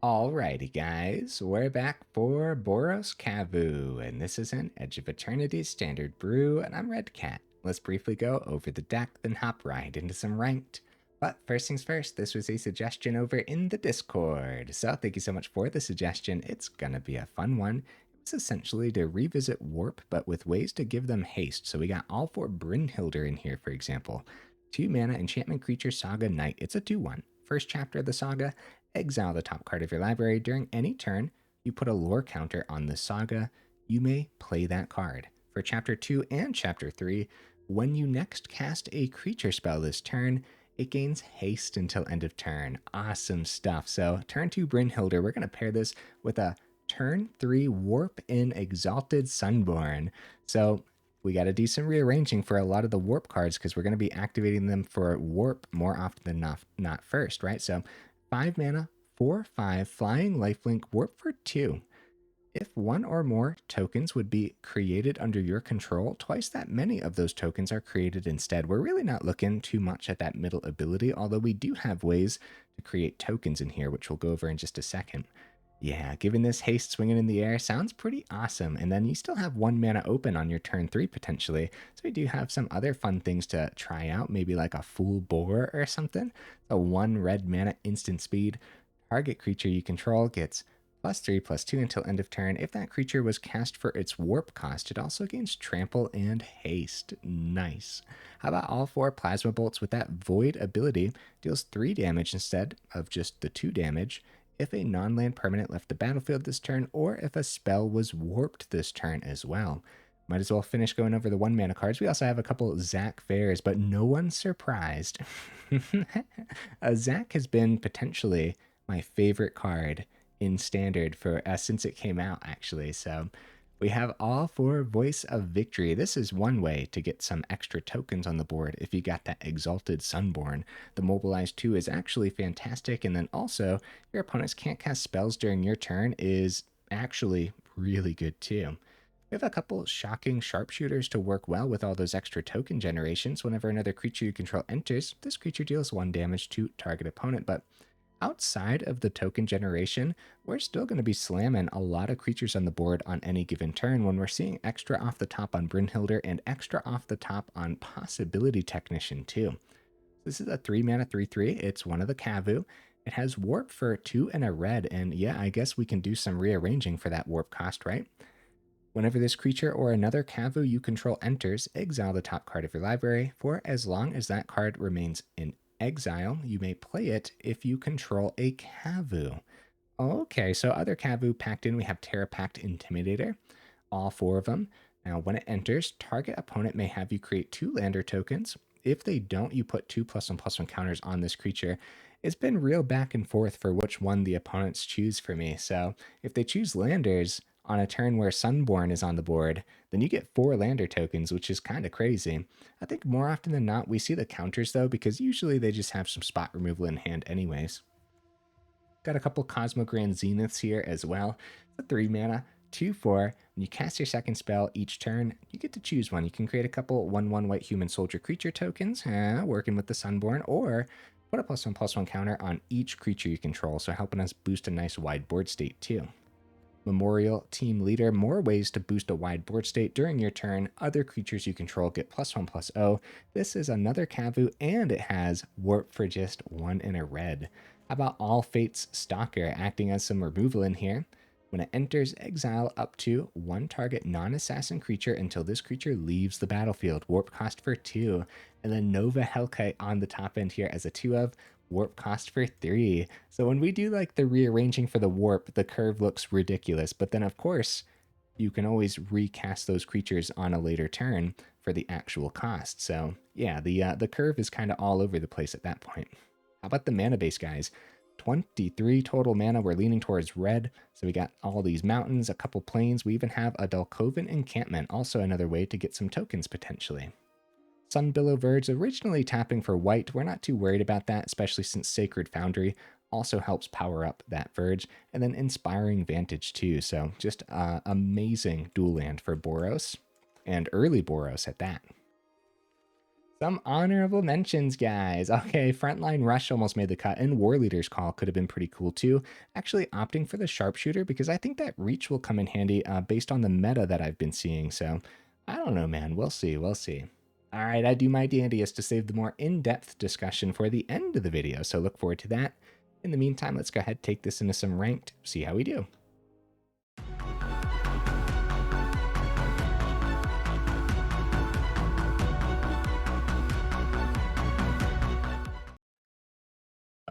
Alrighty guys, we're back for Boros Kavu, and this is an Edge of Eternities standard brew, and I'm Red Cat. Let's briefly go over the deck, then hop right into some ranked. But first things first, this was a suggestion over in the Discord, so thank you so much for the suggestion. It's gonna be a fun one. It's essentially to revisit Warp, but with ways to give them haste. So we got all 4 Brynhildr in here, for example. 2 mana enchantment creature Saga Knight. It's a 2/1. First chapter of the saga, exile the top card of your library. During any turn, you put a lore counter on the saga. You may play that card. For Chapter 2 and Chapter 3, when you next cast a creature spell this turn, it gains haste until end of turn. Awesome stuff. So turn 2 Brynhildr, we're going to pair this with a turn 3 Warp in Exalted Sunborn. So we got to do some rearranging for a lot of the warp cards because we're going to be activating them for warp more often than not first, right? So 5 mana, 4/5 flying lifelink warp for 2. If one or more tokens would be created under your control, twice that many of those tokens are created instead. We're really not looking too much at that middle ability, although we do have ways to create tokens in here, which we'll go over in just a second. Yeah, giving this haste swinging in the air sounds pretty awesome. And then you still have 1 mana open on your turn 3 potentially. So we do have some other fun things to try out, maybe like a Full Bore or something. So 1 red mana instant speed. Target creature you control gets +3/+2 until end of turn. If that creature was cast for its warp cost, it also gains trample and haste. Nice. How about all 4 plasma bolts with that void ability? Deals 3 damage instead of just the 2 damage. If a non-land permanent left the battlefield this turn, or if a spell was warped this turn as well. Might as well finish going over the 1 mana cards. We also have a couple Zack Fairs, but no one's surprised. Zack has been potentially my favorite card in Standard for since it came out, actually. So we have all 4 Voice of Victory. This is one way to get some extra tokens on the board if you got that Exalted Sunborn. The Mobilize 2 is actually fantastic, and then also your opponents can't cast spells during your turn is actually really good too. We have a couple Shocking Sharpshooters to work well with all those extra token generations. Whenever another creature you control enters, this creature deals 1 damage to target opponent, but outside of the token generation, we're still going to be slamming a lot of creatures on the board on any given turn when we're seeing extra off the top on Brynhildr and extra off the top on Possibility Technician too. This is a 3 mana 3/3. It's one of the Kavu. It has warp for 2 and a red, and yeah, I guess we can do some rearranging for that warp cost, right? Whenever this creature or another Kavu you control enters, exile the top card of your library. For as long as that card remains in exile, you may play it if you control a Kavu. Okay, so other Kavu packed in, we have Terrapact Intimidator, all 4 of them. Now, when it enters, target opponent may have you create 2 lander tokens. If they don't, you put 2+1/+1 counters on this creature. It's been real back and forth for which one the opponents choose for me. So if they choose landers on a turn where Sunborn is on the board, then you get 4 lander tokens, which is kind of crazy. I think more often than not, we see the counters though, because usually they just have some spot removal in hand anyways. Got a couple Cosmogrand Zeniths here as well. It's a 3 mana, 2/4. When you cast your second spell each turn, you get to choose one. You can create a couple 1/1 white human soldier creature tokens, working with the Sunborn, or put a +1/+1 counter on each creature you control, so helping us boost a nice wide board state too. Memorial Team Leader, more ways to boost a wide board state during your turn. Other creatures you control get +1/+0. This is another Kavu, and it has warp for just 1 and a red. How about All Fates Stalker acting as some removal in here? When it enters, exile up to 1 target non-assassin creature until this creature leaves the battlefield. Warp cost for 2. And then Nova Hellkite on the top end here as a 2 of, warp cost for 3. So when we do like the rearranging for the warp, the curve looks ridiculous. But then of course, you can always recast those creatures on a later turn for the actual cost. So yeah, the curve is kind of all over the place at that point. How about the mana base, guys? 23 total mana. We're leaning towards red. So we got all these mountains, a couple plains. We even have a Dalkovan Encampment, also another way to get some tokens potentially. Sunbillow Verge, originally tapping for white. We're not too worried about that, especially since Sacred Foundry also helps power up that Verge. And then Inspiring Vantage too. So just amazing dual land for Boros, and early Boros at that. Some honorable mentions, guys. Okay, Frontline Rush almost made the cut, and War Leader's Call could have been pretty cool too. Actually opting for the Sharpshooter because I think that Reach will come in handy based on the meta that I've been seeing. So I don't know, man. We'll see. We'll see. All right, I do my dandiest to save the more in-depth discussion for the end of the video, so look forward to that. In the meantime, let's go ahead and take this into some ranked, see how we do.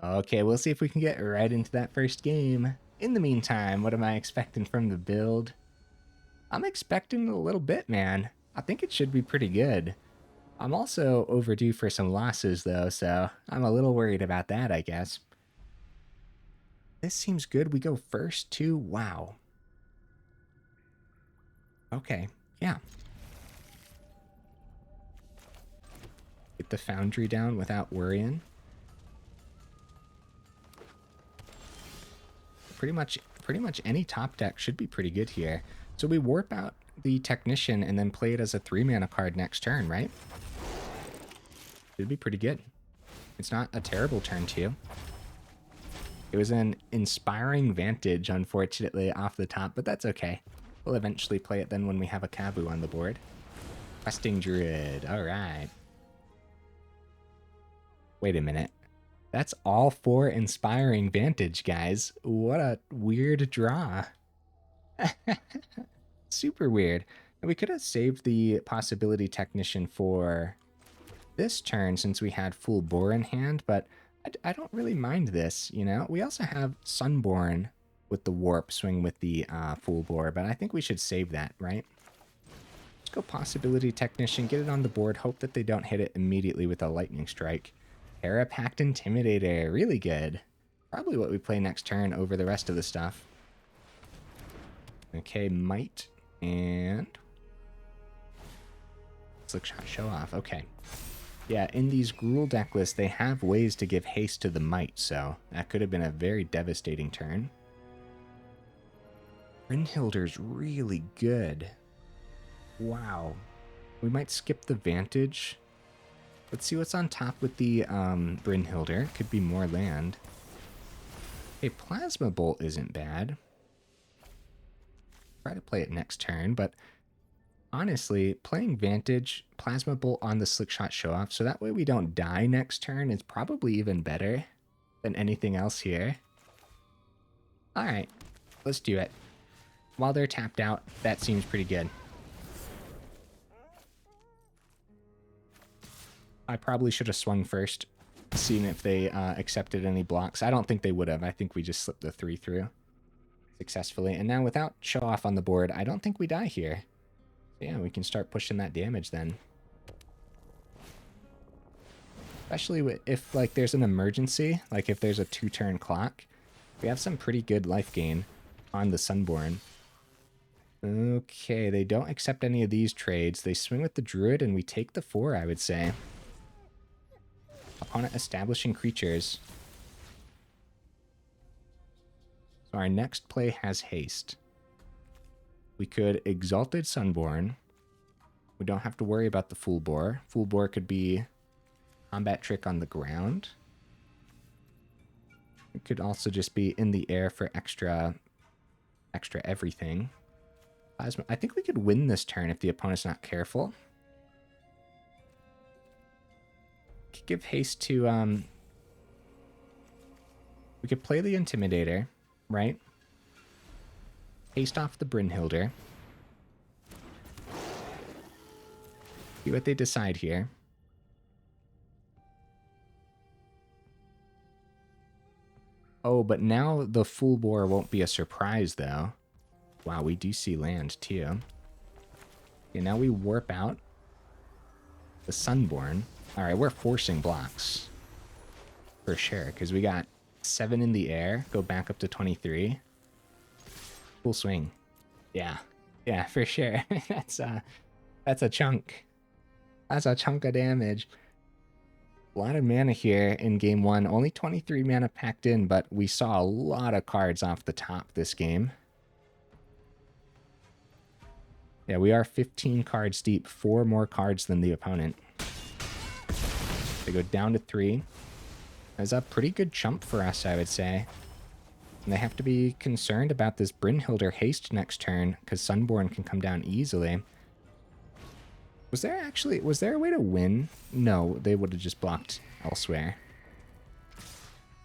Okay, we'll see if we can get right into that first game. In the meantime, what am I expecting from the build? I'm expecting a little bit, man. I think it should be pretty good. I'm also overdue for some losses, though, so I'm a little worried about that, I guess. This seems good. We go first to wow. Okay, yeah. Get the Foundry down without worrying. Pretty much any top deck should be pretty good here. So we warp out the Technician and then play it as a 3-mana card next turn, right? Should be pretty good. It's not a terrible turn too. It was an Inspiring Vantage, unfortunately, off the top, but that's okay. We'll eventually play it then when we have a Kavu on the board. Questing Druid, all right. Wait a minute. That's all 4 Inspiring Vantage, guys. What a weird draw. Super weird. And we could have saved the Possibility Technician for this turn since we had full Boar in hand, but I don't really mind this, you know? We also have Sunborn with the Warp swing with the full Boar, but I think we should save that, right? Let's go Possibility Technician, get it on the board, hope that they don't hit it immediately with a Lightning Strike. Terrapact Intimidator, really good. Probably what we play next turn over the rest of the stuff. Okay, Might and Slickshot Show Off. Okay. Yeah, in these Gruul deck lists, they have ways to give haste to the Might, so that could have been a very devastating turn. Brynhildr's really good. Wow. We might skip the Vantage. Let's see what's on top with the Brynhildr. Could be more land. Okay, Plasma Bolt isn't bad. Try to play it next turn, but honestly, playing Vantage, Plasma Bolt on the Slickshot Show-Off, so that way we don't die next turn is probably even better than anything else here. Alright, let's do it. While they're tapped out, that seems pretty good. I probably should have swung first, seeing if they accepted any blocks. I don't think they would have. I think we just slipped the 3 through successfully. And now without Show Off on the board, I don't think we die here. So yeah, we can start pushing that damage then. Especially if like there's an emergency, like if there's a 2-turn clock, we have some pretty good life gain on the Sunborn. Okay, they don't accept any of these trades. They swing with the Druid and we take the 4, I would say. Opponent establishing creatures. So our next play has haste. We could Exalted Sunborn. We don't have to worry about the Full Boar. Full Boar could be combat trick on the ground. It could also just be in the air for extra everything. Plasma. I think we could win this turn if the opponent's not careful. Could give haste to we could play the Intimidator, right? Haste off the Brynhildr. See what they decide here. Oh, but now the Full Boar won't be a surprise, though. Wow, we do see land, too. Okay, now we warp out the Sunborn. Alright, we're forcing blocks. For sure, because we got 7 in the air, go back up to 23. Full swing. Yeah. Yeah, for sure. That's a chunk. That's a chunk of damage. A lot of mana here in game 1. Only 23 mana packed in, but we saw a lot of cards off the top this game. Yeah, we are 15 cards deep. 4 more cards than the opponent. They go down to 3. That's a pretty good chump for us, I would say. And they have to be concerned about this Brynhildr haste next turn, because Sunborn can come down easily. Was there a way to win? No, they would have just blocked elsewhere.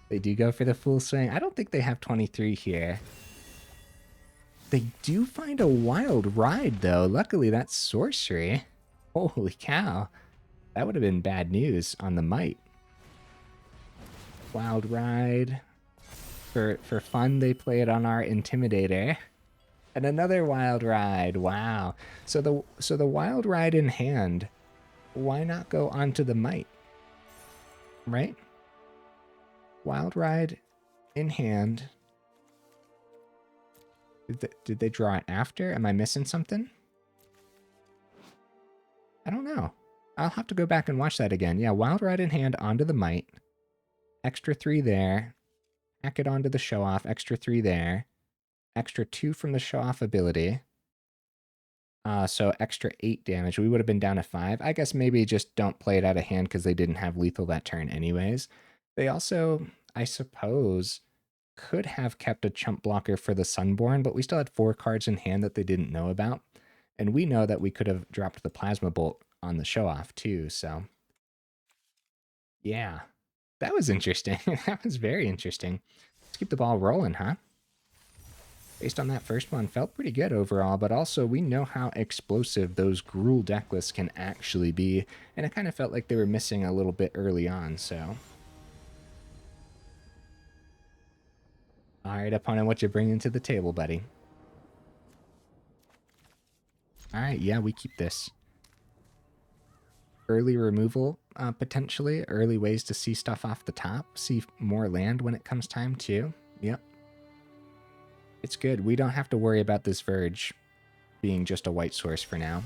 They do go for the full swing. I don't think they have 23 here. They do find a wild ride, though. Luckily, that's sorcery. Holy cow. That would have been bad news on the might. Wild ride. For fun, they play it on our Intimidator. And another wild ride. Wow. So the wild ride in hand, why not go onto the might? Right? Wild ride in hand. Did they draw it after? Am I missing something? I don't know. I'll have to go back and watch that again. Yeah, wild ride in hand onto the might. Extra 3 there. Hack it onto the show off. Extra 3 there. Extra 2 from the show off ability. So extra 8 damage. We would have been down to 5. I guess maybe just don't play it out of hand because they didn't have lethal that turn anyways. They also, I suppose, could have kept a chump blocker for the Sunborn, but we still had 4 cards in hand that they didn't know about. And we know that we could have dropped the Plasma Bolt on the show off too, so. Yeah, that was interesting. That was very interesting. Let's keep the ball rolling, huh? Based on that first one, felt pretty good overall, but also we know how explosive those Gruul deck lists can actually be, and it kind of felt like they were missing a little bit early on, so. Alright, opponent, what you bringing to the table, buddy? Alright, yeah, we keep this. Early removal, potentially. Early ways to see stuff off the top. See more land when it comes time, too. Yep. It's good. We don't have to worry about this Verge being just a white source for now.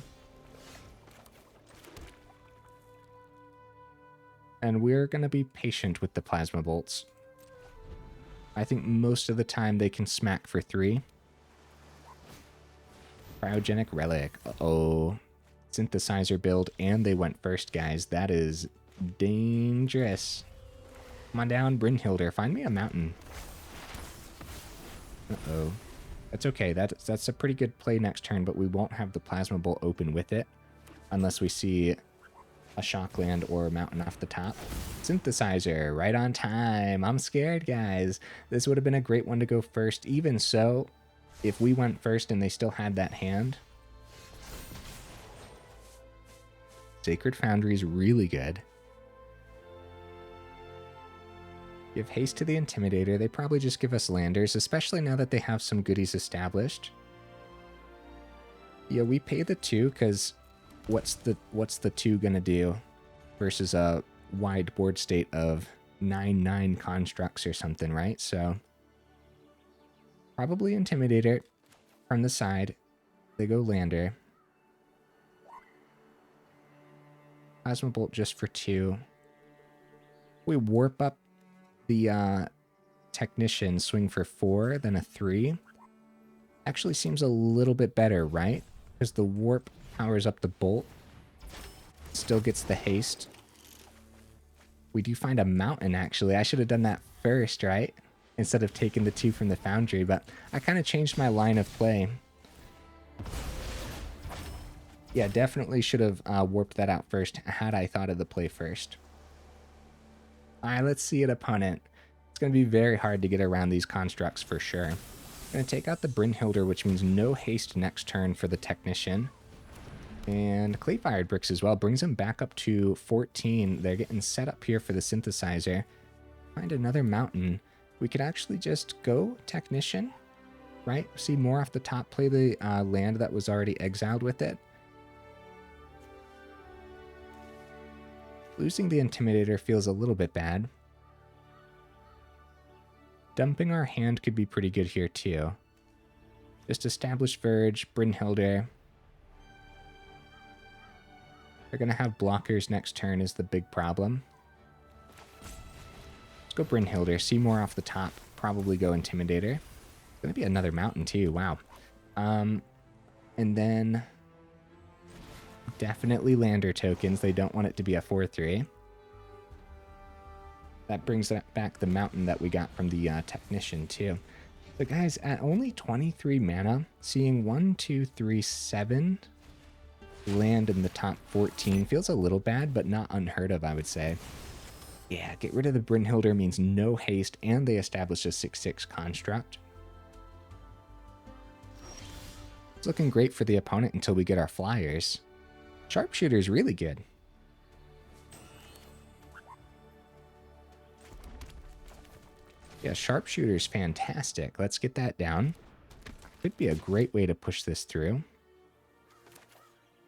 And we're going to be patient with the Plasma Bolts. I think most of the time they can smack for 3. Cryogenic Relic. Uh-oh. Synthesizer build, and they went first, guys. That is dangerous. Come on down, Brynhildr. Find me a mountain. Uh-oh. That's okay. That's a pretty good play next turn, but we won't have the Plasma Bolt open with it unless we see a Shockland or a mountain off the top. Synthesizer, right on time. I'm scared, guys. This would have been a great one to go first. Even so, if we went first and they still had that hand, Sacred Foundry is really good. Give haste to the Intimidator. They probably just give us landers, especially now that they have some goodies established. Yeah, we pay the 2 because what's the 2 gonna do versus a wide board state of 9/9 constructs or something, right? So probably Intimidator from the side. They go lander. Plasma Bolt just for 2. We warp up the Technician, swing for 4, then a 3. Actually seems a little bit better, right? Because the warp powers up the bolt. Still gets the haste. We do find a mountain, actually. I should have done that first, right? Instead of taking the 2 from the Foundry, but I kind of changed my line of play. Yeah, definitely should have warped that out first had I thought of the play first. Alright, let's see it, opponent. It's going to be very hard to get around these constructs for sure. Going to take out the Brynhildr, which means no haste next turn for the Technician. And Clay-Fired Bricks as well. Brings them back up to 14. They're getting set up here for the Synthesizer. Find another mountain. We could actually just go Technician, right? See more off the top. Play the land that was already exiled with it. Losing the Intimidator feels a little bit bad. Dumping our hand could be pretty good here too. Just establish Verge, Brynhildr. They're going to have blockers next turn is the big problem. Let's go Brynhildr. See more off the top. Probably go Intimidator. It's going to be another mountain too. Wow. And then definitely lander tokens. They don't want it to be a 4-3. That brings back the mountain that we got from the technician too. But guys, at only 23 mana, seeing 1, 2, 3, 7 land in the top 14 feels a little bad, but not unheard of, I would say. Yeah, get rid of the Brynhildr means no haste, and they establish a 6/6 construct. It's looking great for the opponent until we get our flyers. Sharpshooter's really good. Yeah, Sharpshooter's fantastic. Let's get that down. Could be a great way to push this through.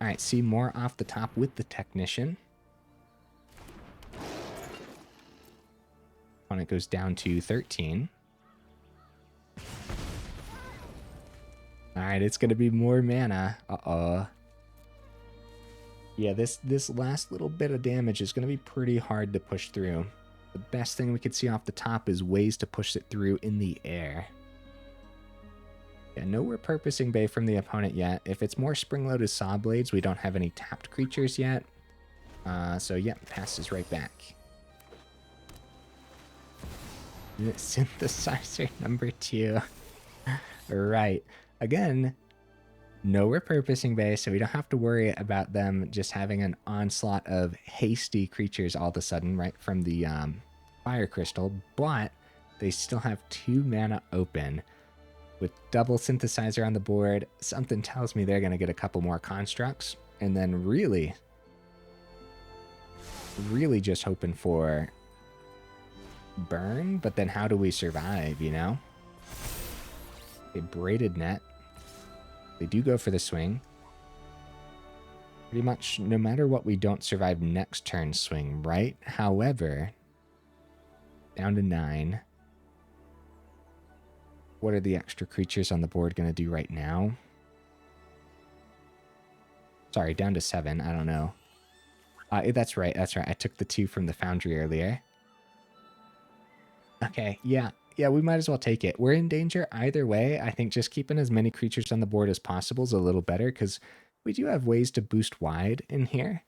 Alright, see more off the top with the Technician. Opponent goes down to 13. Alright, it's going to be more mana. Uh-oh. Yeah, this last little bit of damage is going to be pretty hard to push through. The best thing we could see off the top is ways to push it through in the air. Yeah, no repurposing bay from the opponent yet. If it's more spring-loaded saw blades, we don't have any tapped creatures yet. So yeah, passes right back. Synthesizer number 2. Right. Again, no repurposing bay, so we don't have to worry about them just having an onslaught of hasty creatures all of a sudden, right, from the Fire Crystal, but they still have 2 mana open. With double Synthesizer on the board, something tells me they're going to get a couple more constructs, and then really just hoping for burn, but then how do we survive, you know? A braided net. They do go for the swing. Pretty much no matter what, we don't survive next turn swing, right? However, down to 9. What are the extra creatures on the board going to do right now? Sorry, down to 7. I don't know. That's right. That's right. I took the 2 from the Foundry earlier. Okay, yeah. Yeah, we might as well take it. We're in danger either way. I think just keeping as many creatures on the board as possible is a little better because we do have ways to boost wide in here.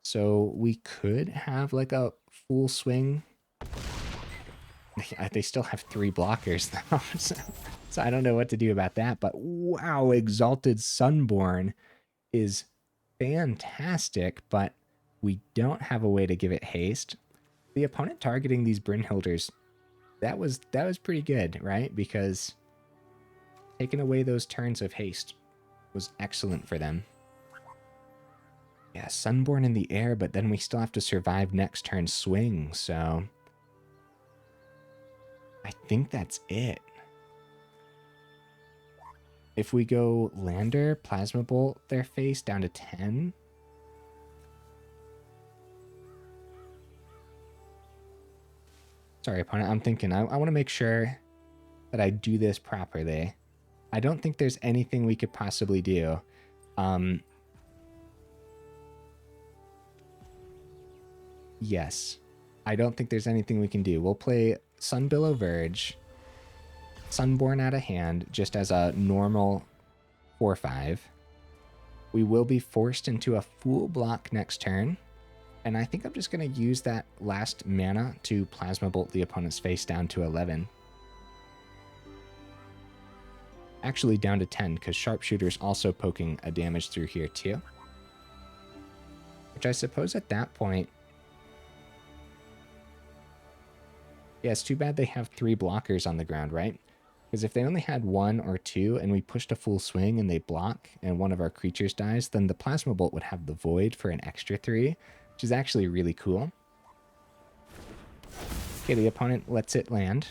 So we could have like a full swing. They still have 3 blockers though. So I don't know what to do about that. But wow, Exalted Sunborn is fantastic, but we don't have a way to give it haste. The opponent targeting these Brynhildrs, that was pretty good, right? Because taking away those turns of haste was excellent for them. Yeah, Sunborn in the air, but then we still have to survive next turn swing, so I think that's it. If we go Lander, Plasma Bolt their face down to 10. Sorry, opponent, I'm thinking, I want to make sure that I do this properly. I don't think there's anything we could possibly do. Yes, I don't think there's anything we can do. We'll play Sunbillow Verge, Sunborn out of hand, just as a normal 4/5. We will be forced into a full block next turn. And I think I'm just going to use that last mana to Plasma Bolt the opponent's face down to 11. Actually down to 10, because Sharpshooter's also poking a damage through here too. Which I suppose at that point... Yeah, it's too bad they have 3 blockers on the ground, right? Because if they only had 1 or 2 and we pushed a full swing and they block and one of our creatures dies, then the Plasma Bolt would have the Void for an extra 3. Which is actually really cool. Okay, the opponent lets it land.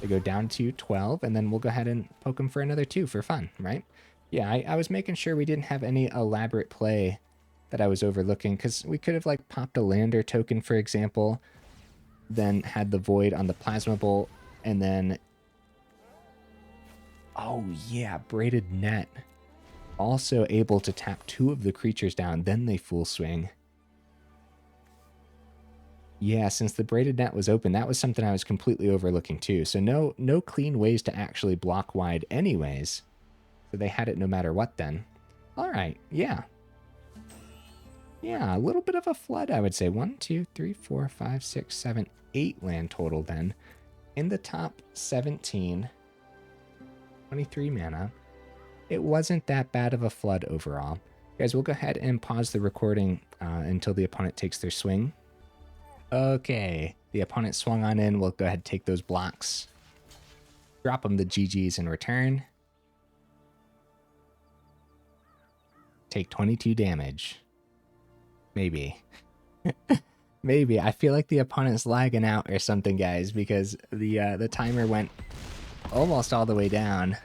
They go down to 12, and then we'll go ahead and poke them for another 2 for fun, right? Yeah, I was making sure we didn't have any elaborate play that I was overlooking, because we could have, like, popped a Lander token, for example, then had the Void on the Plasma Bolt, and then... Oh, yeah, Braided Net. Also able to tap 2 of the creatures down, then they full swing. Yeah, since the Braided Net was open, that was something I was completely overlooking too. So no clean ways to actually block wide anyways. So they had it no matter what then. All right, yeah. Yeah, a little bit of a flood, I would say. 1, 2, 3, 4, 5, 6, 7, 8 land total then. In the top 17, 23 mana. It wasn't that bad of a flood overall. Guys, we'll go ahead and pause the recording until the opponent takes their swing. Okay, the opponent swung on in. We'll go ahead and take those blocks. Drop them the GGs in return. Take 22 damage. Maybe. Maybe. I feel like the opponent's lagging out or something, guys, because the timer went almost all the way down.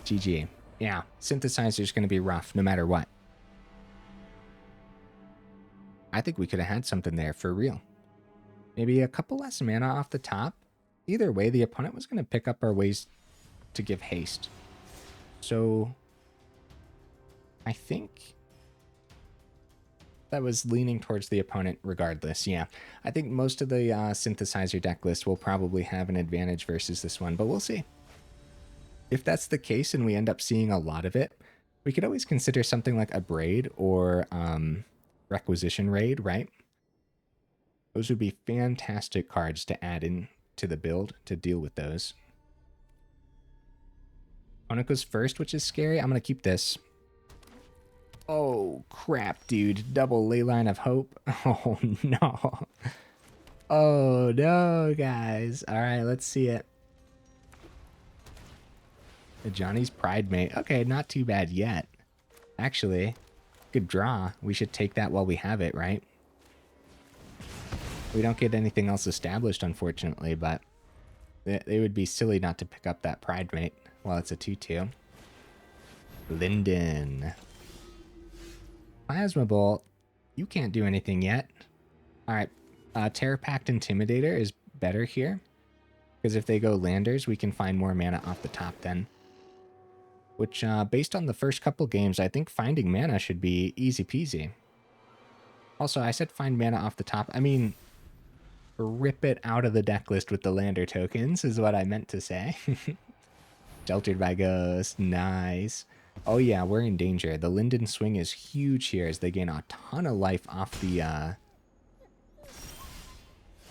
GG. Yeah, synthesizer's going to be rough no matter what. I think we could have had something there for real. Maybe a couple less mana off the top. Either way, the opponent was going to pick up our ways to give haste. So I think that was leaning towards the opponent regardless. Yeah, I think most of the synthesizer deck list will probably have an advantage versus this one, but we'll see. If that's the case and we end up seeing a lot of it, we could always consider something like Abrade or Requisition Raid, right? Those would be fantastic cards to add in to the build to deal with those. Opponent goes first, which is scary. I'm going to keep this. Oh, crap, dude. Double Leyline of Hope. Oh, no. Oh, no, guys. All right, let's see it. Johnny's Pride Mate. Okay, not too bad yet. Actually, good draw. We should take that while we have it, right? We don't get anything else established, unfortunately, but it would be silly not to pick up that Pride Mate while it's a 2-2. Linden. Plasma Bolt. You can't do anything yet. All right. Terrapact Intimidator is better here. Because if they go landers, we can find more mana off the top then. Which, based on the first couple games, I think finding mana should be easy peasy. Also, I said find mana off the top. I mean, rip it out of the deck list with the lander tokens is what I meant to say. Sheltered by Ghost. Nice. Oh yeah, we're in danger. The Linden swing is huge here as they gain a ton of life off the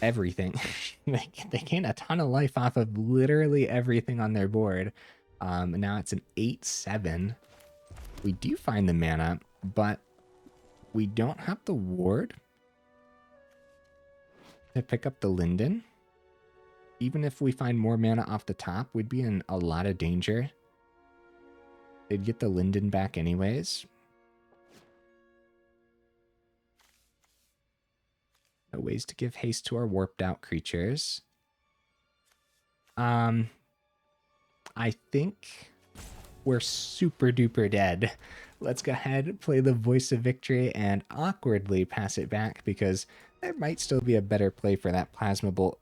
everything. They gain a ton of life off of literally everything on their board. Now it's an 8-7. We do find the mana, but we don't have the ward to pick up the Linden. Even if we find more mana off the top, we'd be in a lot of danger. They'd get the Linden back anyways. No ways to give haste to our warped out creatures. I think we're super duper dead. Let's go ahead, play the Voice of Victory, and awkwardly pass it back because there might still be a better play for that Plasma Bolt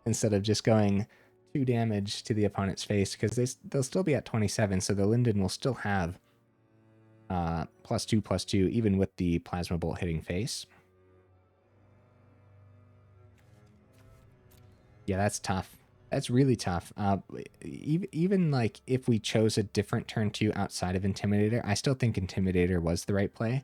instead of just going 2 damage to the opponent's face, because they'll still be at 27, so the Linden will still have +2/+2 even with the Plasma Bolt hitting face. Yeah, that's tough. That's really tough. Even like if we chose a different turn 2 outside of Intimidator, I still think Intimidator was the right play.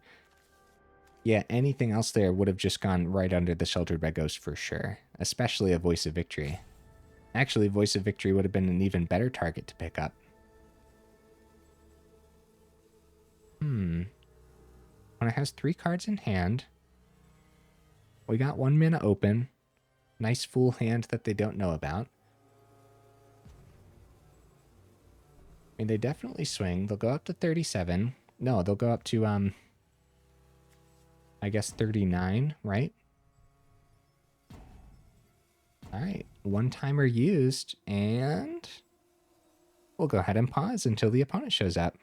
Yeah, anything else there would have just gone right under the Sheltered by Ghost for sure, especially a Voice of Victory. Actually, Voice of Victory would have been an even better target to pick up. When it has 3 cards in hand, we got 1 mana open. Nice full hand that they don't know about. I mean, they definitely swing. They'll go up to 37. No, they'll go up to, I guess 39, right? All right, 1 timer used, and we'll go ahead and pause until the opponent shows up.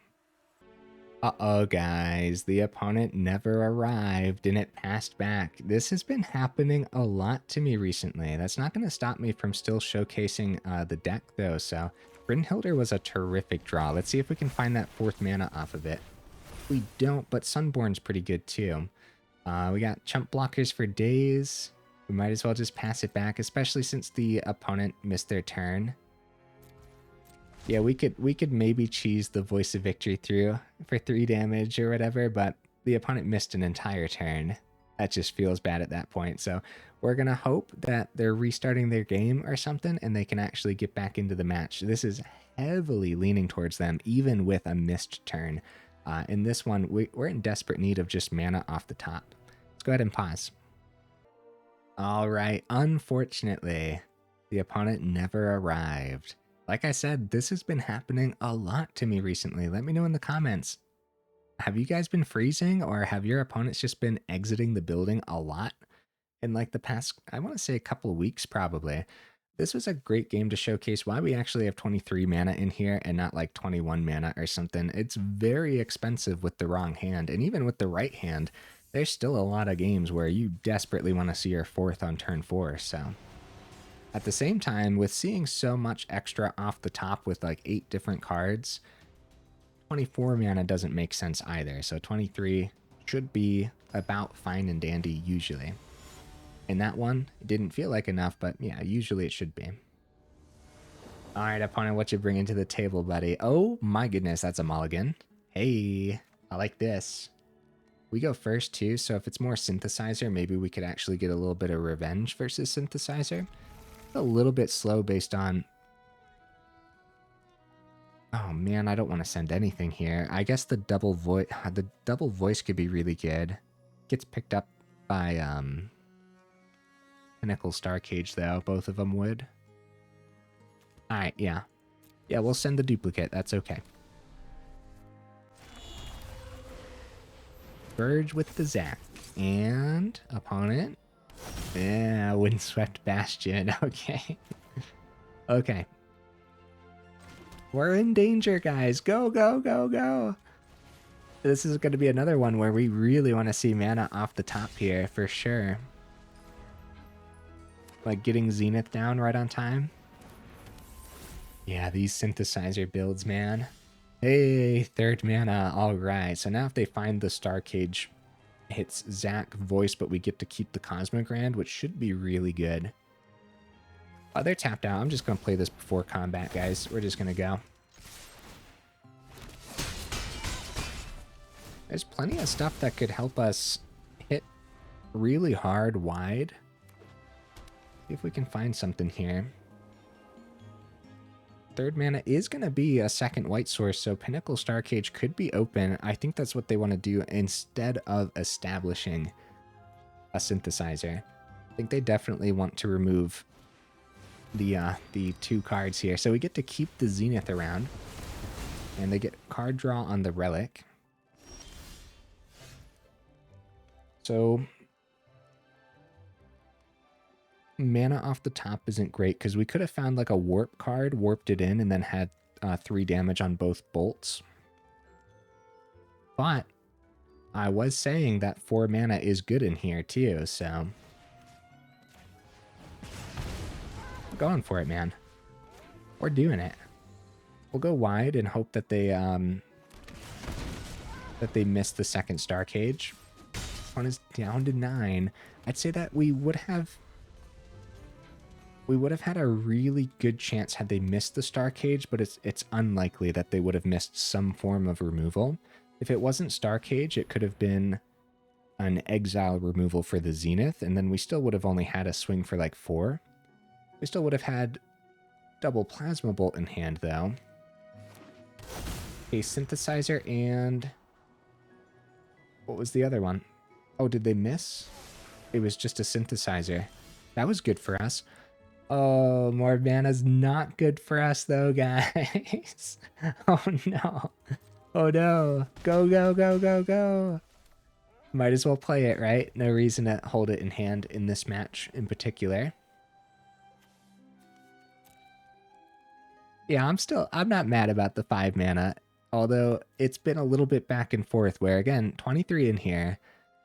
Uh-oh, guys, the opponent never arrived and it passed back. This has been happening a lot to me recently. That's not going to stop me from still showcasing the deck, though, so Brynhildr was a terrific draw. Let's see if we can find that 4th mana off of it. We don't, but Sunborn's pretty good, too. We got chump blockers for days. We might as well just pass it back, especially since the opponent missed their turn. Yeah, we could maybe cheese the Voice of Victory through for 3 damage or whatever, but the opponent missed an entire turn. That just feels bad at that point. So we're gonna hope that they're restarting their game or something and they can actually get back into the match. This is heavily leaning towards them, even with a missed turn. In this one, we're in desperate need of just mana off the top. Let's go ahead and pause. All right, unfortunately, the opponent never arrived. Like I said, this has been happening a lot to me recently. Let me know in the comments. Have you guys been freezing, or have your opponents just been exiting the building a lot in like the past, I want to say a couple of weeks probably. This was a great game to showcase why we actually have 23 mana in here and not like 21 mana or something. It's very expensive with the wrong hand, and even with the right hand, there's still a lot of games where you desperately want to see your 4th on turn 4, so... At the same time, with seeing so much extra off the top with like 8 different cards, 24 mana doesn't make sense either. So 23 should be about fine and dandy usually. In that one, it didn't feel like enough, but yeah, usually it should be. All right, opponent, what you bringing to the table, buddy? Oh my goodness, that's a mulligan. Hey, I like this. We go first too, so if it's more synthesizer, maybe we could actually get a little bit of revenge versus synthesizer. A little bit slow based on... Oh man, I don't want to send anything here. I guess the double voice could be really good. Gets picked up by Pinnacle Starcage though. Both of them would. Alright, yeah. Yeah, we'll send the duplicate. That's okay. Verge with the Zack. And opponent. Yeah, Windswept Bastion. Okay. Okay. We're in danger, guys. Go, go, go, go. This is going to be another one where we really want to see mana off the top here, for sure. Like getting Zenith down right on time. Yeah, these synthesizer builds, man. Hey, 3rd mana. All right. So now if they find the Starcage... hits Zack voice, but we get to keep the Cosmogrand, which should be really good. Oh, they're tapped out. I'm just going to play this before combat, guys. We're just going to go. There's plenty of stuff that could help us hit really hard wide. See if we can find something here. 3rd mana is going to be a 2nd white source, so Pinnacle Starcage could be open. I think that's what they want to do instead of establishing a synthesizer. I think they definitely want to remove the 2 cards here. So we get to keep the Zenith around, and they get card draw on the Relic. So mana off the top isn't great because we could have found like a warp card, warped it in, and then had 3 damage on both bolts. But I was saying that 4 mana is good in here too, so we're going for it, man. We're doing it. We'll go wide and hope that they miss the 2nd Starcage. One is down to 9. I'd say that we would have had a really good chance had they missed the Starcage, but it's unlikely that they would have missed some form of removal. If it wasn't Starcage, it could have been an exile removal for the Zenith, and then we still would have only had a swing for like 4. We still would have had double Plasma Bolt in hand, though. A synthesizer and... what was the other one? Oh, did they miss? It was just a synthesizer. That was good for us. Oh, more mana's not good for us, though, guys. Oh, no. Oh, no. Go, go, go, go, go. Might as well play it, right? No reason to hold it in hand in this match in particular. Yeah, I'm not mad about the 5 mana, although it's been a little bit back and forth where, again, 23 in here,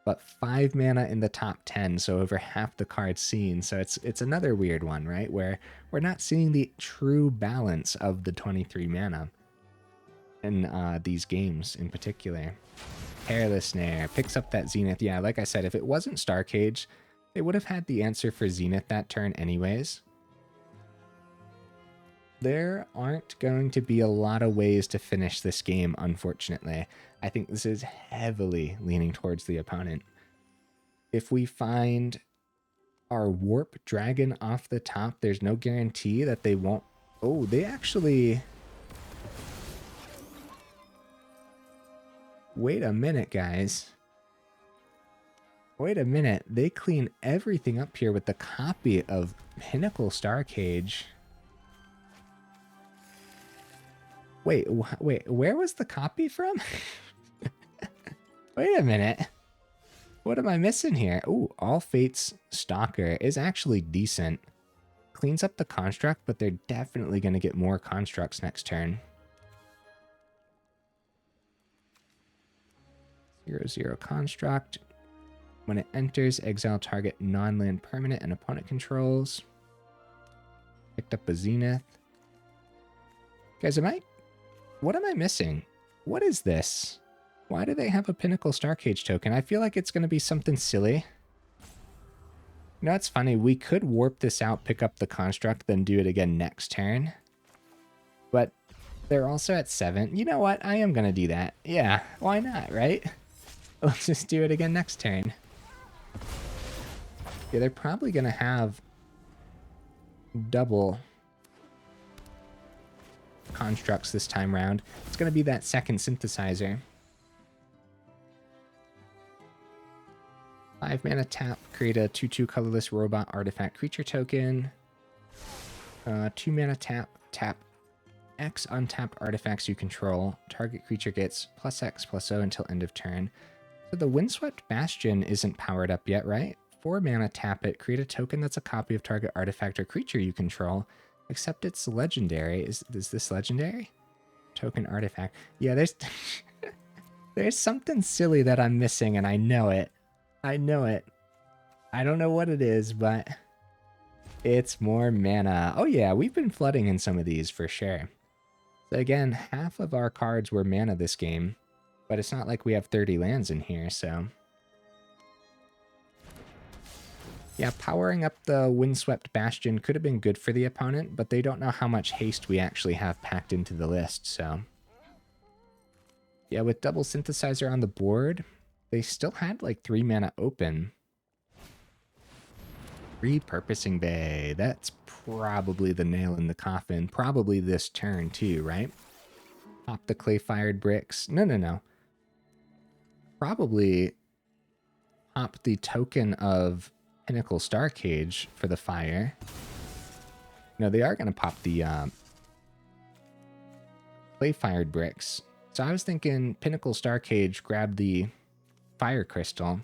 but 5 mana in the top 10, so over half the cards seen. So it's another weird one, right? Where we're not seeing the true balance of the 23 mana in these games in particular. Hairless Snare picks up that Zenith. Yeah, like I said, if it wasn't Starcage, they would have had the answer for Zenith that turn anyways. There aren't going to be a lot of ways to finish this game, unfortunately. I think this is heavily leaning towards the opponent. If we find our Warp Dragon off the top, there's no guarantee that they won't... Oh, they actually... Wait a minute, guys. Wait a minute. They clean everything up here with the copy of Pinnacle Starcage. Wait, where was the copy from? Wait a minute. What am I missing here? Ooh, All Fates Stalker is actually decent. Cleans up the construct, but they're definitely going to get more constructs next turn. 0/0 construct. When it enters, exile target non-land permanent and opponent controls. Picked up a Zenith. Guys, what am I missing? What is this? Why do they have a Pinnacle Starcage token? I feel like it's going to be something silly. You know, it's funny. We could warp this out, pick up the construct, then do it again next turn. But they're also at 7. You know what? I am going to do that. Yeah, why not, right? Let's just do it again next turn. Yeah, they're probably going to have double constructs this time round. It's going to be that second synthesizer. 5 mana tap, create a 2/2 colorless robot artifact creature token. 2 mana tap, tap X untapped artifacts you control. Target creature gets +X/+0 until end of turn. So the Windswept Bastion isn't powered up yet, right? 4 mana tap it, create a token that's a copy of target artifact or creature you control, except it's legendary. Is this legendary? Token artifact. Yeah, there's something silly that I'm missing, and I know it. I know it. I don't know what it is, but it's more mana. Oh yeah, we've been flooding in some of these for sure. So again, half of our cards were mana this game, but it's not like we have 30 lands in here, so... Yeah, powering up the Windswept Bastion could have been good for the opponent, but they don't know how much haste we actually have packed into the list, so... Yeah, with double synthesizer on the board, they still had like 3 mana open. Repurposing Bay. That's probably the nail in the coffin. Probably this turn too, right? Pop the clay-fired bricks. No. Probably pop the token of Pinnacle Starcage for the fire. No, they are going to pop the clay-fired bricks. So I was thinking Pinnacle Starcage grab the fire crystal,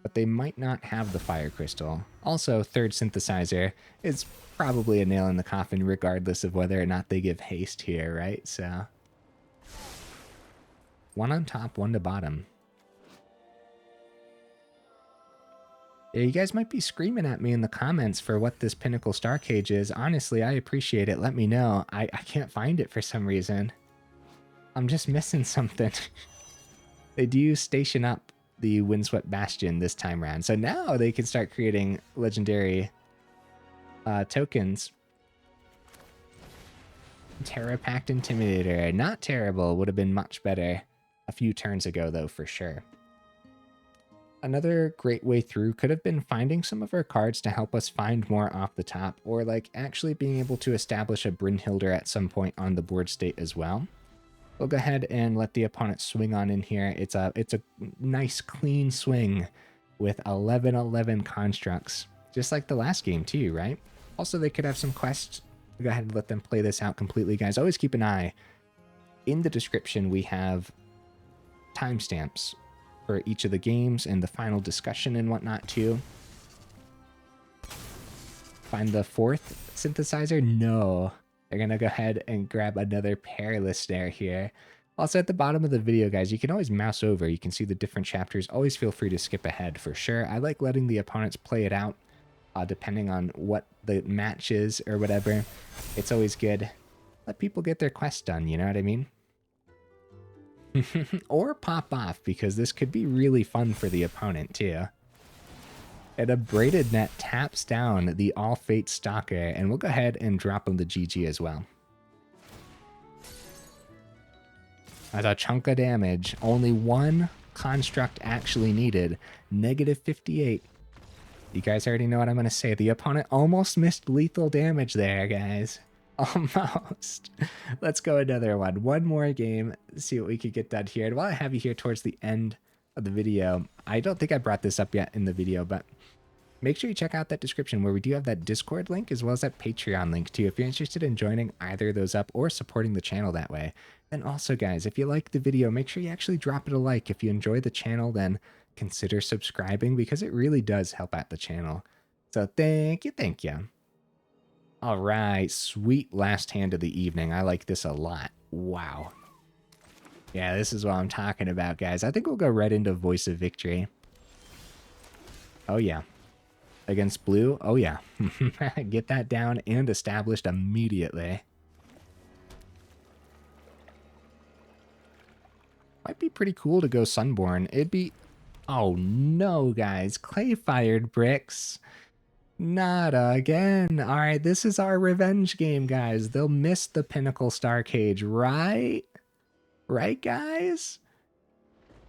but they might not have the fire crystal. Also, third synthesizer is probably a nail in the coffin regardless of whether or not they give haste here, right? So, 1 on top, 1 to bottom. Yeah, you guys might be screaming at me in the comments for what this Pinnacle Starcage is. Honestly, I appreciate it. Let me know. I can't find it for some reason. I'm just missing something. They do station up the Windswept Bastion this time around. So now they can start creating legendary tokens. Terrapact Intimidator. Not terrible. Would have been much better a few turns ago, though, for sure. Another great way through could have been finding some of our cards to help us find more off the top, or like actually being able to establish a Brynhildr at some point on the board state as well. We'll go ahead and let the opponent swing on in here. It's a nice clean swing with 11/11 constructs, just like the last game too, right? Also, they could have some quests. We'll go ahead and let them play this out completely, guys. Always keep an eye. In the description, we have timestamps for each of the games and the final discussion and whatnot too. Find the 4th synthesizer? No. They're going to go ahead and grab another Perilous Snare here. Also, at the bottom of the video, guys, you can always mouse over. You can see the different chapters. Always feel free to skip ahead for sure. I like letting the opponents play it out, depending on what the match is or whatever. It's always good. Let people get their quest done, you know what I mean? Or pop off, because this could be really fun for the opponent, too. And Abrade Net taps down the All Fate Stalker, and we'll go ahead and drop him the GG as well. That's a chunk of damage. Only one construct actually needed. Negative 58. You guys already know what I'm going to say. The opponent almost missed lethal damage there, guys. Almost. Let's go another one. One more game. See what we could get done here. And while I have you here towards the end of the video, I don't think I brought this up yet in the video, but make sure you check out that description where we do have that Discord link as well as that Patreon link too if you're interested in joining either of those up or supporting the channel that way. And also, guys, if you like the video, make sure you actually drop it a like. If you enjoy the channel, then consider subscribing because it really does help out the channel. So thank you, thank you. All right, sweet last hand of the evening. I like this a lot. Wow. Yeah, this is what I'm talking about, guys. I think we'll go right into Voice of Victory. Oh, yeah. Against blue? Oh, yeah. Get that down and established immediately. Might be pretty cool to go Sunborn. It'd be... Oh, no, guys. Clay-fired bricks. Not again. All right, this is our revenge game, guys. They'll miss the Pinnacle Star Cage, right? Right, guys?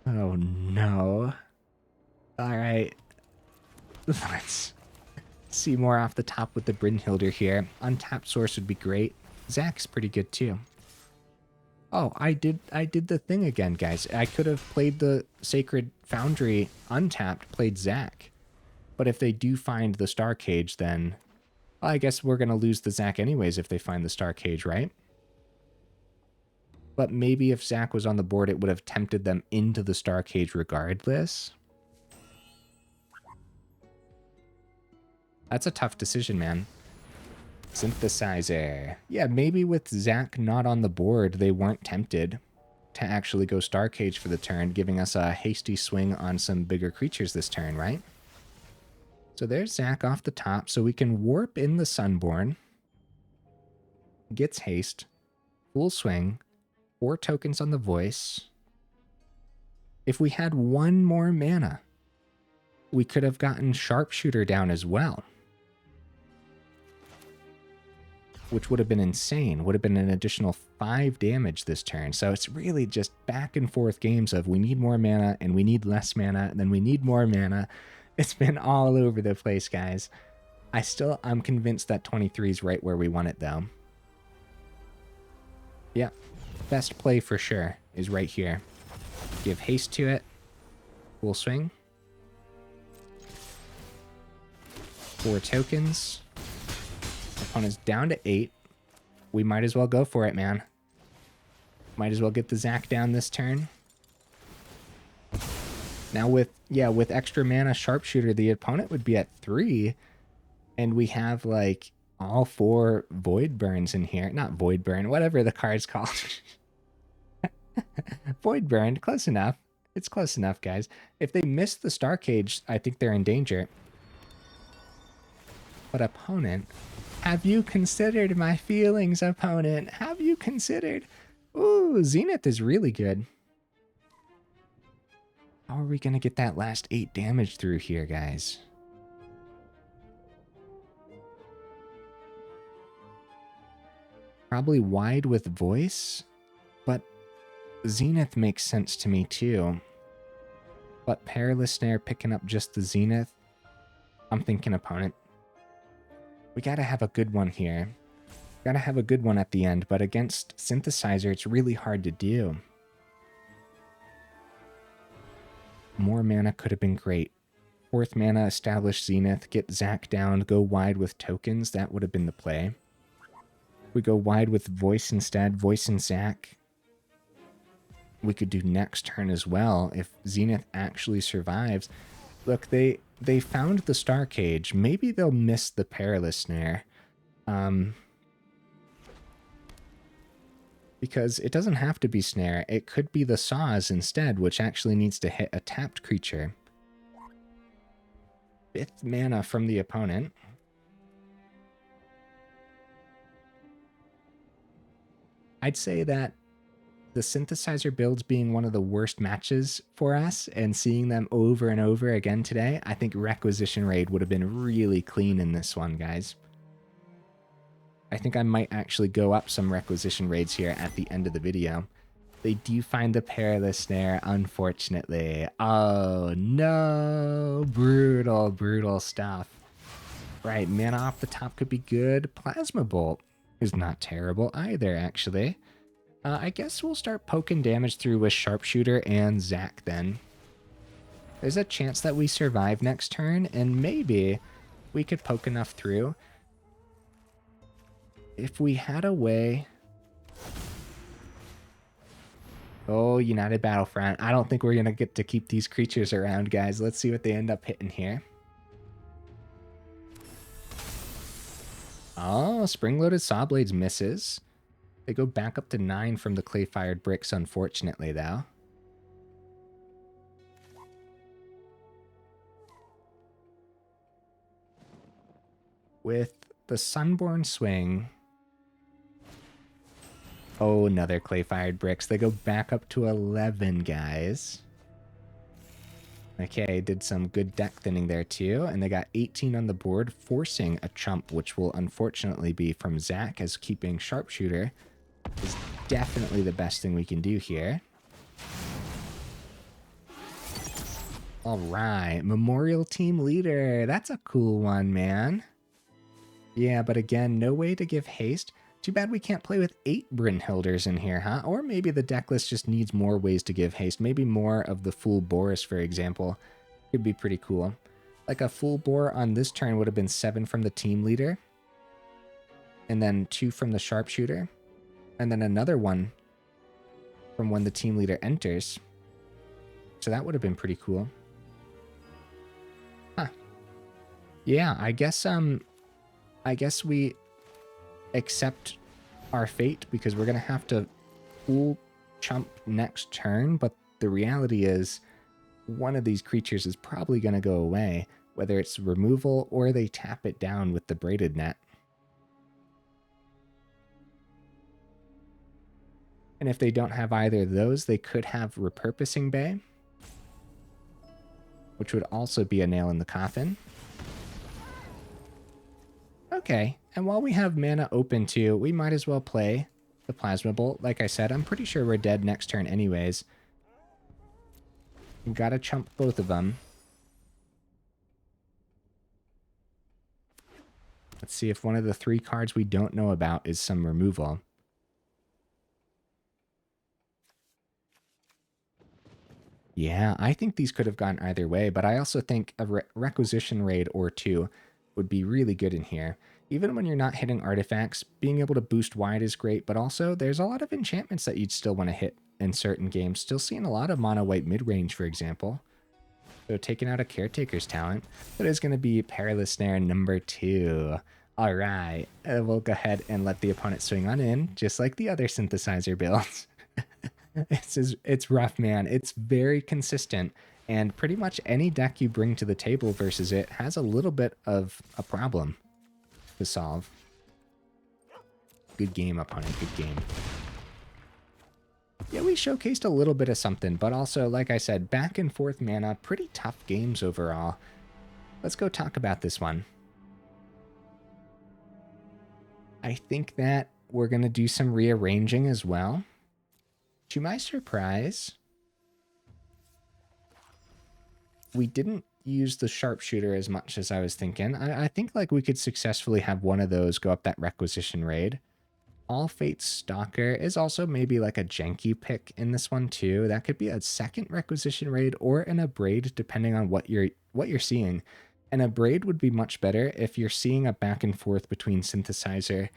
Oh, no. All right. Let's see more off the top with the Brynhildr here. Untapped Source would be great. Zack's pretty good, too. Oh, I did the thing again, guys. I could have played the Sacred Foundry untapped, played Zack. But if they do find the Star Cage, then well, I guess we're going to lose the Zack anyways if they find the Star Cage, right? But maybe if Zack was on the board, it would have tempted them into the Star Cage regardless. That's a tough decision, man. Synthesizer. Yeah, maybe with Zack not on the board, they weren't tempted to actually go Star Cage for the turn, giving us a hasty swing on some bigger creatures this turn, right? So there's Zack off the top, so we can warp in the Sunborn. Gets haste. Full swing. 4 tokens on the Voice. If we had one more mana, we could have gotten Sharpshooter down as well. Which would have been insane. Would have been an additional 5 damage this turn. So it's really just back and forth games of we need more mana and we need less mana and then we need more mana. It's been all over the place, guys. I'm convinced that 23 is right where we want it, though. Yeah, best play for sure is right here. Give haste to it. Full swing. 4 tokens. Opponent's down to 8. We might as well go for it, man. Might as well get the Zack down this turn. Now with extra mana Sharpshooter, the opponent would be at 3. And we have like all 4 Void Burns in here. Not Void Burn, whatever the card's called. Void Burn, close enough. It's close enough, guys. If they miss the Star Cage, I think they're in danger. But opponent... Have you considered my feelings, opponent? Have you considered? Ooh, Zenith is really good. How are we going to get that last 8 damage through here, guys? Probably wide with Voice, but Zenith makes sense to me too. But Perilous Snare picking up just the Zenith, I'm thinking opponent. We gotta have a good one here. Gotta have a good one at the end, but against Synthesizer, it's really hard to do. More mana could have been great. 4th mana, establish Zenith, get Zack down, go wide with tokens. That would have been the play. We go wide with Voice instead, Voice and Zack. We could do next turn as well if Zenith actually survives. Look, they found the Star Cage. Maybe they'll miss the Perilous Snare. Because it doesn't have to be Snare. It could be the Saws instead, which actually needs to hit a tapped creature. 5th mana from the opponent. I'd say that the Synthesizer builds being one of the worst matches for us and seeing them over and over again today, I think Requisition Raid would have been really clean in this one, guys. I think I might actually go up some Requisition Raids here at the end of the video. They do find the Perilous Snare, unfortunately. Oh, no. Brutal, brutal stuff. Right, mana off the top could be good. Plasma Bolt is not terrible either, actually. I guess we'll start poking damage through with Sharpshooter and Zack then. There's a chance that we survive next turn, and maybe we could poke enough through. If we had a way... Oh, United Battlefront. I don't think we're going to get to keep these creatures around, guys. Let's see what they end up hitting here. Oh, Spring-Loaded Sawblades misses. They go back up to 9 from the Clay-Fired Bricks, unfortunately, though. With the Sunborn Swing... Oh, another Clay-Fired Bricks. They go back up to 11, guys. Okay, did some good deck thinning there too, and they got 18 on the board, forcing a chump, which will unfortunately be from Zack, as keeping Sharpshooter is definitely the best thing we can do here. All right, Memorial Team Leader. That's a cool one, man. Yeah, but again, no way to give haste. Too bad we can't play with 8 Brynhildrs in here, huh? Or maybe the deck list just needs more ways to give haste. Maybe more of the full Boros, for example. Could be pretty cool. Like a full Bor on this turn would have been 7 from the team leader. And then 2 from the Sharpshooter. And then another one from when the team leader enters. So that would have been pretty cool. Huh. Yeah, I guess we accept our fate, because we're going to have to full chump next turn, but the reality is one of these creatures is probably going to go away, whether it's removal or they tap it down with the braided net. And if they don't have either of those, they could have Repurposing Bay, which would also be a nail in the coffin. Okay, and while we have mana open too, we might as well play the Plasma Bolt. Like I said, I'm pretty sure we're dead next turn anyways. We've got to chump both of them. Let's see if one of the 3 cards we don't know about is some removal. Yeah, I think these could have gone either way, but I also think a Requisition Raid or 2 would be really good in here. Even when you're not hitting artifacts, being able to boost wide is great, but also there's a lot of enchantments that you'd still want to hit in certain games. Still seeing a lot of mono white mid-range, for example. So taking out a Caretaker's Talent. That is going to be Perilous Snare number 2. All right, we'll go ahead and let the opponent swing on in, just like the other synthesizer builds. It's rough, man. It's very consistent. And pretty much any deck you bring to the table versus it has a little bit of a problem to solve. Good game, opponent. Good game. Yeah, we showcased a little bit of something, but also, like I said, back and forth mana, pretty tough games overall. Let's go talk about this one. I think that we're going to do some rearranging as well. To my surprise, we didn't use the Sharpshooter as much as I was thinking. I think like we could successfully have one of those go up that Requisition Raid. All Fate's Stalker is also maybe like a janky pick in this one too. That could be a second Requisition Raid or an Abrade, depending on what you're seeing. An Abrade would be much better if you're seeing a back and forth between Synthesizer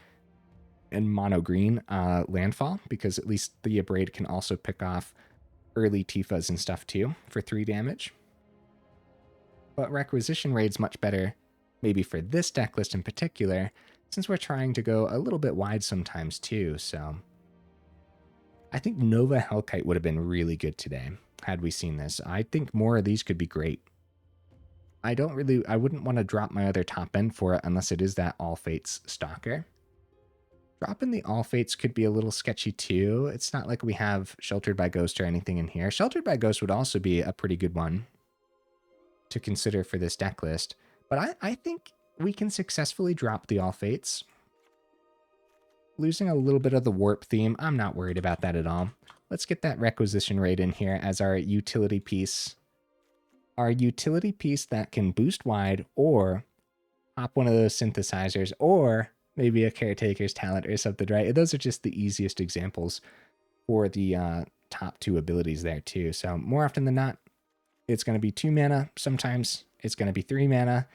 and mono green landfall, because at least the Abrade can also pick off early Tifas and stuff too for 3 damage. But Requisition Raid's much better, maybe for this deck list in particular, since we're trying to go a little bit wide sometimes too, so... I think Nova Hellkite would have been really good today, had we seen this. I think more of these could be great. I wouldn't want to drop my other top end for it unless it is that All Fates Stalker. Dropping the All Fates could be a little sketchy too. It's not like we have Sheltered by Ghost or anything in here. Sheltered by Ghost would also be a pretty good one to consider for this deck list. But I think we can successfully drop the All Fates. Losing a little bit of the warp theme, I'm not worried about that at all. let's get that Requisition Raid in here as our utility piece. Our utility piece that can boost wide or pop one of those synthesizers or maybe a Caretaker's Talent or something, right? Those are just the easiest examples for the top two abilities there too. So more often than not, it's going to be 2 mana. Sometimes it's going to be 3 mana.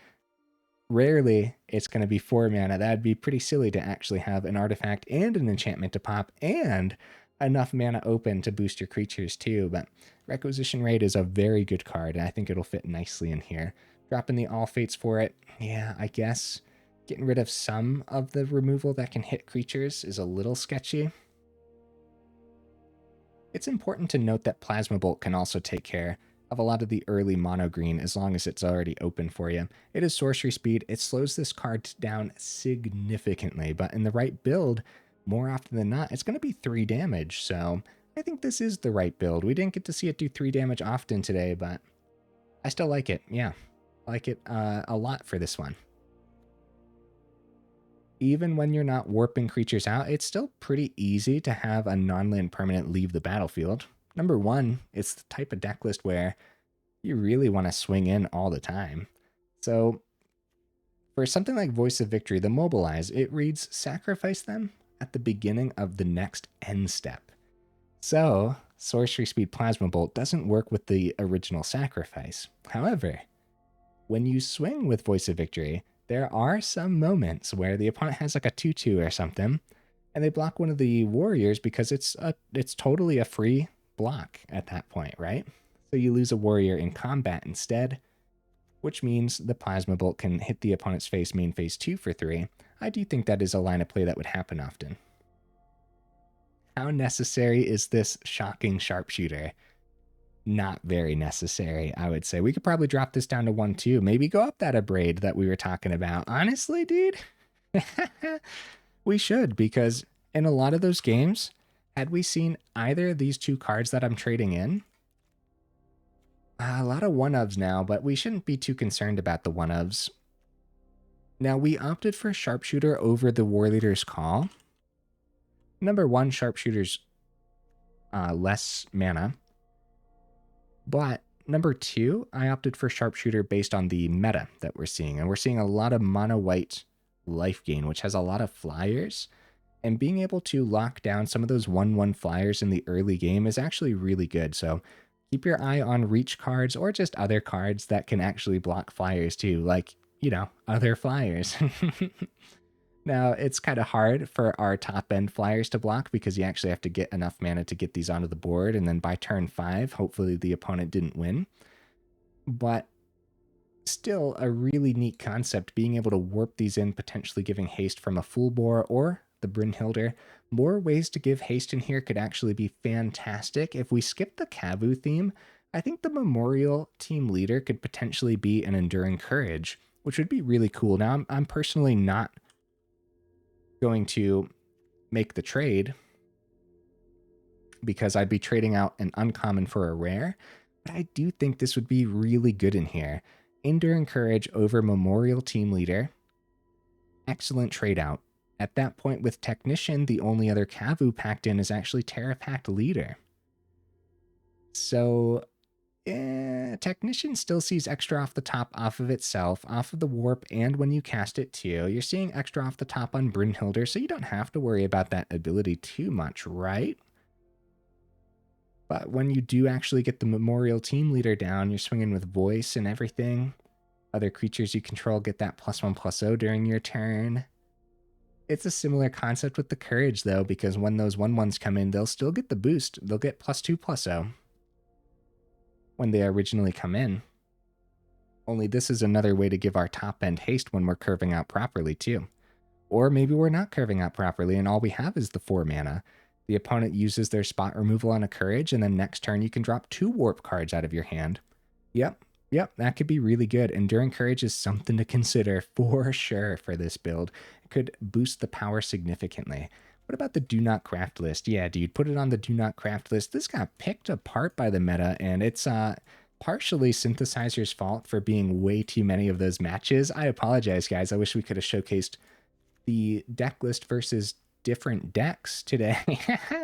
Rarely it's going to be 4 mana. That'd be pretty silly to actually have an artifact and an enchantment to pop and enough mana open to boost your creatures too. But Requisition Raid is a very good card, and I think it'll fit nicely in here. Dropping the All Fates for it, yeah, I guess. Getting rid of some of the removal that can hit creatures is a little sketchy. It's important to note that Plasma Bolt can also take care of a lot of the early mono green as long as it's already open for you. It is sorcery speed. It slows this card down significantly, but in the right build, more often than not, it's going to be 3 damage. So I think this is the right build. We didn't get to see it do 3 damage often today, but I still like it. Yeah, I like it a lot for this one. Even when you're not warping creatures out, it's still pretty easy to have a non-land permanent leave the battlefield. Number one, it's the type of deck list where you really want to swing in all the time. So for something like Voice of Victory, the Mobilize, it reads sacrifice them at the beginning of the next end step. So Sorcery Speed Plasma Bolt doesn't work with the original sacrifice. However, when you swing with Voice of Victory, there are some moments where the opponent has like a 2/2 or something, and they block one of the warriors because it's totally a free block at that point, right? So you lose a warrior in combat instead, which means the Plasma Bolt can hit the opponent's face main phase 2 for 3. I do think that is a line of play that would happen often. How necessary is this Shocking Sharpshooter? Not very necessary, I would say. We could probably drop this down to 1/2. Maybe go up that Abrade that we were talking about. Honestly, dude, we should, because in a lot of those games, had we seen either of these 2 cards that I'm trading in, a lot of 1-ofs now, but we shouldn't be too concerned about the 1-ofs. Now, we opted for Sharpshooter over the War Leader's Call. Number one, Sharpshooter's less mana. But number 2, I opted for Sharpshooter based on the meta that we're seeing. And we're seeing a lot of mono-white life gain, which has a lot of flyers. And being able to lock down some of those 1/1 flyers in the early game is actually really good. So keep your eye on reach cards or just other cards that can actually block flyers too, like, you know, other flyers. Now, it's kind of hard for our top-end flyers to block because you actually have to get enough mana to get these onto the board, and then by turn 5, hopefully the opponent didn't win. But still a really neat concept, being able to warp these in, potentially giving haste from a Full Bore or the Brynhildr. More ways to give haste in here could actually be fantastic. If we skip the Kavu theme, I think the Memorial Team Leader could potentially be an Enduring Courage, which would be really cool. Now, I'm personally not going to make the trade because I'd be trading out an uncommon for a rare, but I do think this would be really good in here. Enduring Courage over Memorial Team Leader. Excellent trade out. At that point with Technician, the only other Kavu packed in is actually Terrapact Leader. So Technician still sees extra off the top off of itself, off of the warp, and when you cast it too. You're seeing extra off the top on Brynhildr, so you don't have to worry about that ability too much, right? But when you do actually get the Memorial Team Leader down, you're swinging with Voice and everything. Other creatures you control get that +1/+0 during your turn. It's a similar concept with the Courage, though, because when those 1/1s come in, they'll still get the boost. They'll get +2/+0 when they originally come in. Only this is another way to give our top end haste when we're curving out properly, too. Or maybe we're not curving out properly and all we have is the 4 mana. The opponent uses their spot removal on a Courage, and then next turn you can drop 2 warp cards out of your hand. Yep, that could be really good. Enduring Courage is something to consider for sure for this build. It could boost the power significantly. What about the Do Not Craft list? Yeah, dude, put it on the Do Not Craft list. This got picked apart by the meta, and it's partially Synthesizer's fault for being way too many of those matches. I apologize, guys. I wish we could have showcased the deck list versus different decks today.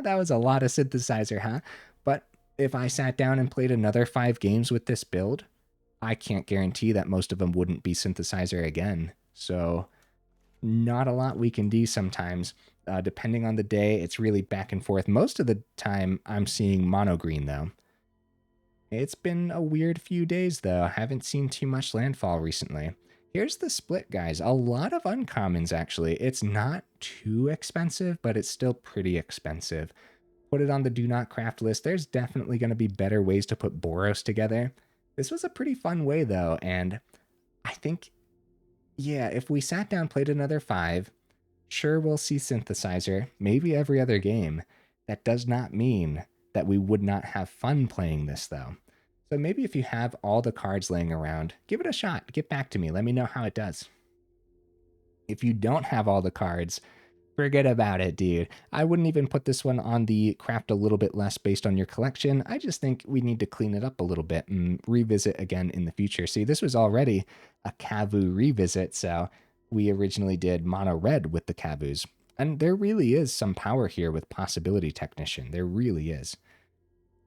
That was a lot of synthesizer, huh? But if I sat down and played another 5 games with this build, I can't guarantee that most of them wouldn't be synthesizer again. So not a lot we can do sometimes. Depending on the day, it's really back and forth. Most of the time, I'm seeing mono green, though. It's been a weird few days, though. I haven't seen too much landfall recently. Here's the split, guys. A lot of uncommons, actually. It's not too expensive, but it's still pretty expensive. Put it on the do not craft list. There's definitely going to be better ways to put Boros together. This was a pretty fun way, though, and I think, yeah, if we sat down, played another 5, sure, we'll see synthesizer, maybe every other game. That does not mean that we would not have fun playing this, though. So maybe if you have all the cards laying around, give it a shot. Get back to me. Let me know how it does. If you don't have all the cards, forget about it, dude. I wouldn't even put this one on the craft a little bit less based on your collection. I just think we need to clean it up a little bit and revisit again in the future. See, this was already a Kavu revisit, so we originally did mono red with the Kavus. And there really is some power here with Possibility Technician. There really is.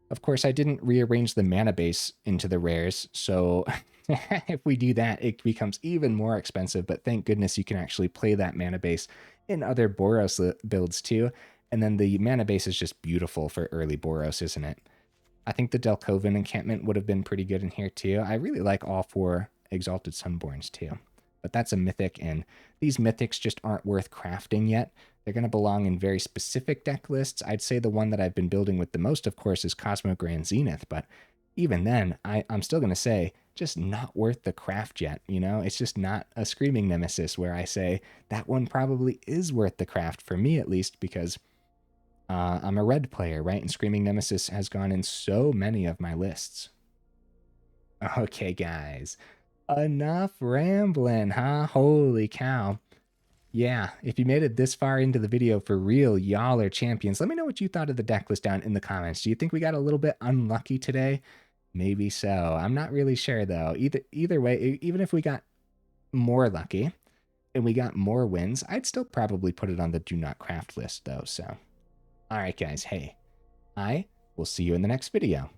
Of course, I didn't rearrange the mana base into the rares, so if we do that, it becomes even more expensive, but thank goodness you can actually play that mana base in other Boros builds too. And then the mana base is just beautiful for early Boros, isn't it? I think the Dalkovan Encampment would have been pretty good in here too. I really like all 4 Exalted Sunborns too. But that's a mythic, and these mythics just aren't worth crafting yet. They're going to belong in very specific deck lists. I'd say the one that I've been building with the most, of course, is Cosmogrand Zenith, but even then, I'm still going to say, just not worth the craft yet, you know? It's just not a Screaming Nemesis where I say, that one probably is worth the craft, for me at least, because I'm a red player, right? And Screaming Nemesis has gone in so many of my lists. Okay, guys. Enough rambling, huh? Holy cow. Yeah, if you made it this far into the video for real, y'all are champions. Let me know what you thought of the deck list down in the comments. Do you think we got a little bit unlucky today? Maybe so. I'm not really sure, though. Either way, even if we got more lucky and we got more wins, I'd still probably put it on the do not craft list, though. So, all right, guys. Hey, I will see you in the next video.